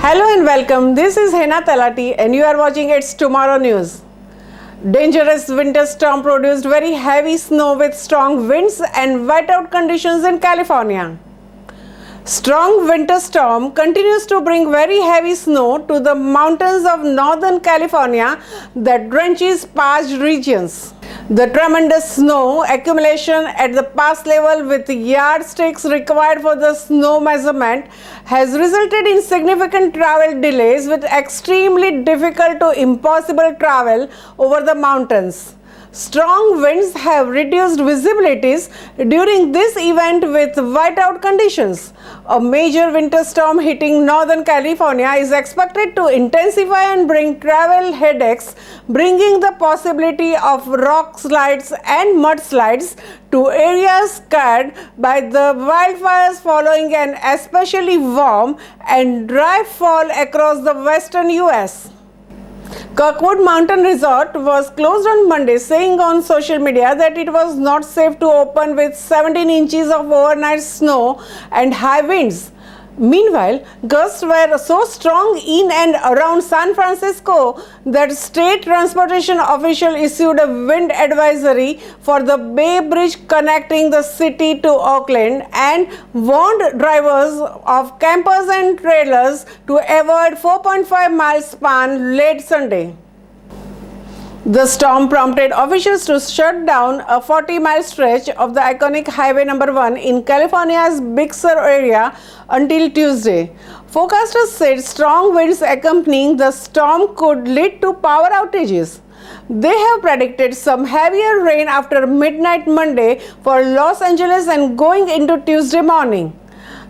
Hello and welcome. This is Hena Talati and you are watching It's Tomorrow News. Dangerous winter storm produced very heavy snow with strong winds and whiteout conditions in California. Strong winter storm continues to bring very heavy snow to the mountains of Northern California that drenches parched regions. The tremendous snow accumulation at the pass level with yardsticks required for the snow measurement has resulted in significant travel delays with extremely difficult to impossible travel over the mountains. Strong winds have reduced visibilities during this event with whiteout conditions. A major winter storm hitting Northern California is expected to intensify and bring travel headaches, bringing the possibility of rock slides and mudslides to areas scarred by the wildfires following an especially warm and dry fall across the western US. Kirkwood Mountain Resort was closed on Monday, saying on social media that it was not safe to open with 17 inches of overnight snow and high winds. Meanwhile, gusts were so strong in and around San Francisco that state transportation officials issued a wind advisory for the Bay Bridge connecting the city to Oakland and warned drivers of campers and trailers to avoid 4.5-mile span late Sunday. The storm prompted officials to shut down a 40-mile stretch of the iconic Highway Number 1 in California's Big Sur area until Tuesday. Forecasters said strong winds accompanying the storm could lead to power outages. They have predicted some heavier rain after midnight Monday for Los Angeles and going into Tuesday morning.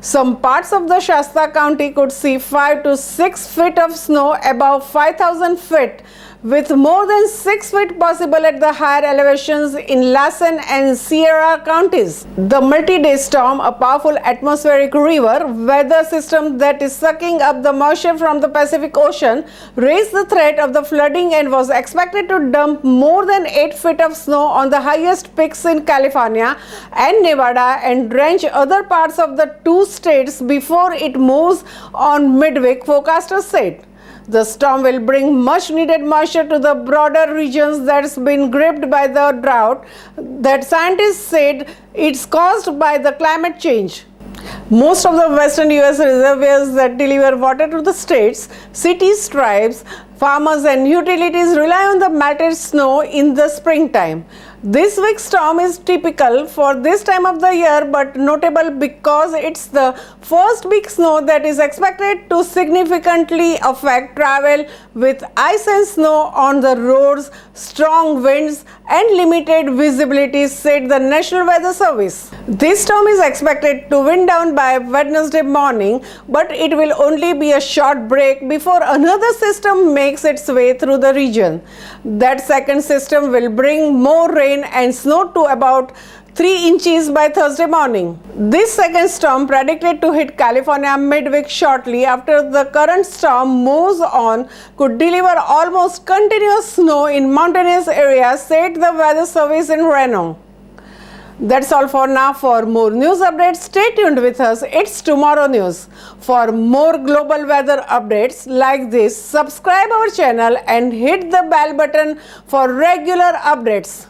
Some parts of the Shasta County could see 5 to 6 feet of snow above 5,000 feet, with more than 6 feet possible at the higher elevations in Lassen and Sierra counties. The multi-day storm, a powerful atmospheric river weather system that is sucking up the moisture from the Pacific Ocean, raised the threat of the flooding and was expected to dump more than 8 feet of snow on the highest peaks in California and Nevada and drench other parts of the two states before it moves on midweek, forecasters said. The storm will bring much needed moisture to the broader regions that's been gripped by the drought that scientists said it's caused by the climate change. Most of the western US reservoirs that deliver water to the states, cities, tribes, farmers and utilities rely on the melted snow in the springtime. This week's storm is typical for this time of the year but notable because it's the first big snow that is expected to significantly affect travel with ice and snow on the roads, strong winds and limited visibility, said the National Weather Service. This storm is expected to wind down by Wednesday morning, but it will only be a short break before another system makes its way through the region. That second system will bring more rain and snow to about 3 inches by Thursday morning. This second storm, predicted to hit California midweek shortly after the current storm moves on, could deliver almost continuous snow in mountainous areas, said the Weather Service in Reno. That's all for now. For more news updates, stay tuned with us. It's Tomorrow News. For more global weather updates like this, subscribe our channel and hit the bell button for regular updates.